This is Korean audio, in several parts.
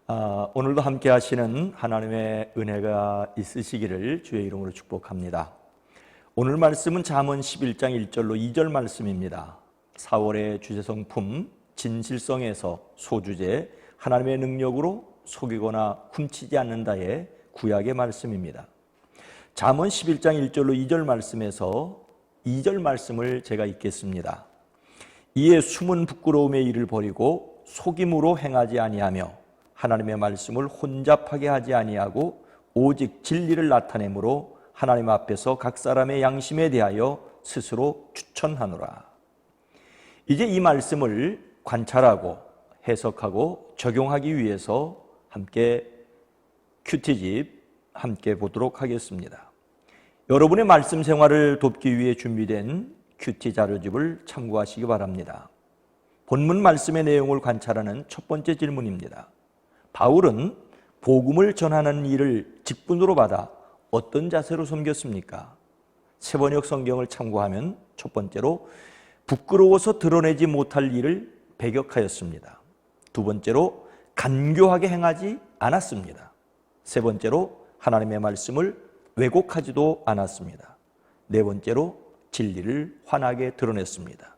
오늘도 함께 하시는 하나님의 은혜가 있으시기를 주의 이름으로 축복합니다. 오늘 말씀은 잠언 11장 1절로 2절 말씀입니다. 4월의 주제성품 진실성에서 소주제 하나님의 능력으로 속이거나 훔치지 않는다의 구약의 말씀입니다. 잠언 11장 1절로 2절 말씀에서 2절 말씀을 제가 읽겠습니다. 이에 숨은 부끄러움의 일을 버리고 속임으로 행하지 아니하며 하나님의 말씀을 혼잡하게 하지 아니하고 오직 진리를 나타내므로 하나님 앞에서 각 사람의 양심에 대하여 스스로 추천하노라. 이제 이 말씀을 관찰하고 해석하고 적용하기 위해서 함께 큐티집 함께 보도록 하겠습니다. 여러분의 말씀 생활을 돕기 위해 준비된 큐티 자료집을 참고하시기 바랍니다. 본문 말씀의 내용을 관찰하는 첫 번째 질문입니다. 바울은 복음을 전하는 일을 직분으로 받아 어떤 자세로 섬겼습니까? 세번역 성경을 참고하면 첫 번째로 부끄러워서 드러내지 못할 일을 배격하였습니다. 두 번째로 간교하게 행하지 않았습니다. 세 번째로 하나님의 말씀을 왜곡하지도 않았습니다. 네 번째로 진리를 환하게 드러냈습니다.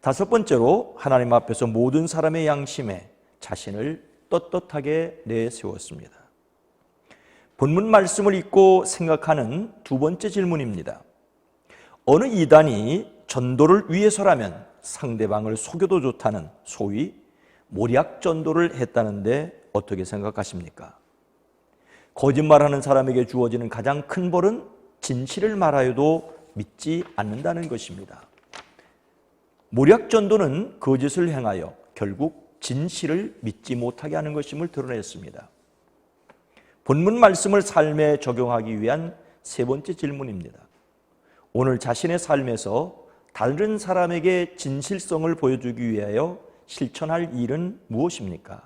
다섯 번째로 하나님 앞에서 모든 사람의 양심에 자신을 떳떳하게 내세웠습니다. 본문 말씀을 읽고 생각하는 두 번째 질문입니다. 어느 이단이 전도를 위해서라면 상대방을 속여도 좋다는 소위 모략 전도를 했다는데 어떻게 생각하십니까? 거짓말하는 사람에게 주어지는 가장 큰 벌은 진실을 말하여도 믿지 않는다는 것입니다. 모략 전도는 거짓을 행하여 결국 진실을 믿지 못하게 하는 것임을 드러냈습니다. 본문 말씀을 삶에 적용하기 위한 세 번째 질문입니다. 오늘 자신의 삶에서 다른 사람에게 진실성을 보여주기 위하여 실천할 일은 무엇입니까?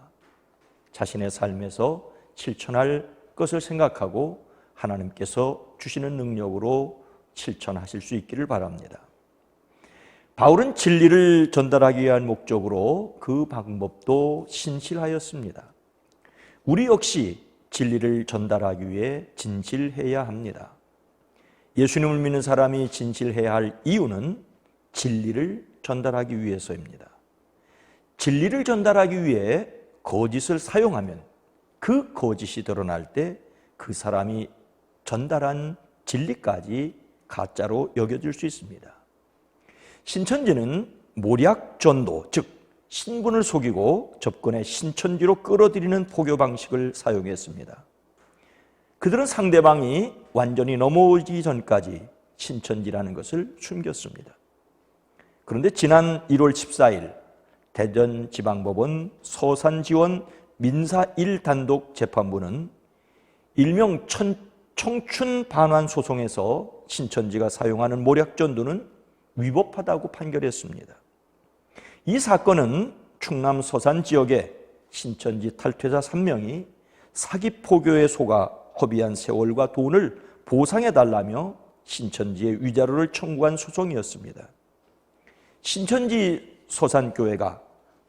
자신의 삶에서 실천할 것을 생각하고 하나님께서 주시는 능력으로 실천하실 수 있기를 바랍니다. 바울은 진리를 전달하기 위한 목적으로 그 방법도 신실하였습니다. 우리 역시 진리를 전달하기 위해 진실해야 합니다. 예수님을 믿는 사람이 진실해야 할 이유는 진리를 전달하기 위해서입니다. 진리를 전달하기 위해 거짓을 사용하면 그 거짓이 드러날 때 그 사람이 전달한 진리까지 가짜로 여겨질 수 있습니다. 신천지는 모략 전도, 즉 신분을 속이고 접근해 신천지로 끌어들이는 포교 방식을 사용했습니다. 그들은 상대방이 완전히 넘어오기 전까지 신천지라는 것을 숨겼습니다. 그런데 지난 1월 14일 대전지방법원 서산지원 민사 1단독 재판부는 일명 청춘 반환 소송에서 신천지가 사용하는 모략 전도는 위법하다고 판결했습니다. 이 사건은 충남 서산 지역의 신천지 탈퇴자 3명이 사기 포교에 속아 허비한 세월과 돈을 보상해달라며 신천지의 위자료를 청구한 소송이었습니다. 신천지 서산교회가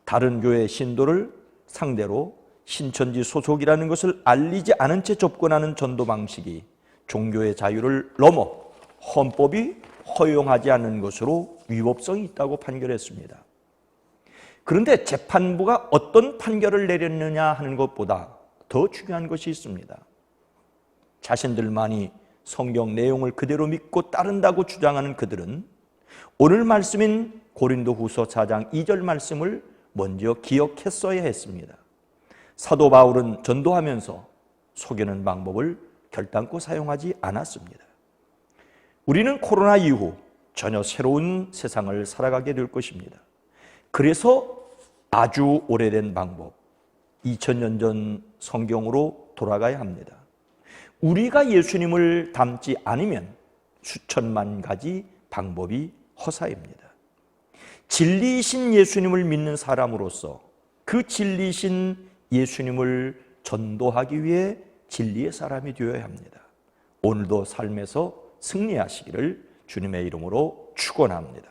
다른 교회 신도를 상대로 신천지 소속이라는 것을 알리지 않은 채 접근하는 전도 방식이 종교의 자유를 넘어 헌법이 허용하지 않는 것으로 위법성이 있다고 판결했습니다. 그런데 재판부가 어떤 판결을 내렸느냐 하는 것보다 더 중요한 것이 있습니다. 자신들만이 성경 내용을 그대로 믿고 따른다고 주장하는 그들은 오늘 말씀인 고린도후서 4장 2절 말씀을 먼저 기억했어야 했습니다. 사도 바울은 전도하면서 속이는 방법을 결단코 사용하지 않았습니다. 우리는 코로나 이후 전혀 새로운 세상을 살아가게 될 것입니다. 그래서 아주 오래된 방법, 2000년 전 성경으로 돌아가야 합니다. 우리가 예수님을 닮지 않으면 수천만 가지 방법이 허사입니다. 진리이신 예수님을 믿는 사람으로서 그 진리이신 예수님을 전도하기 위해 진리의 사람이 되어야 합니다. 오늘도 삶에서 승리하시기를 주님의 이름으로 축원합니다.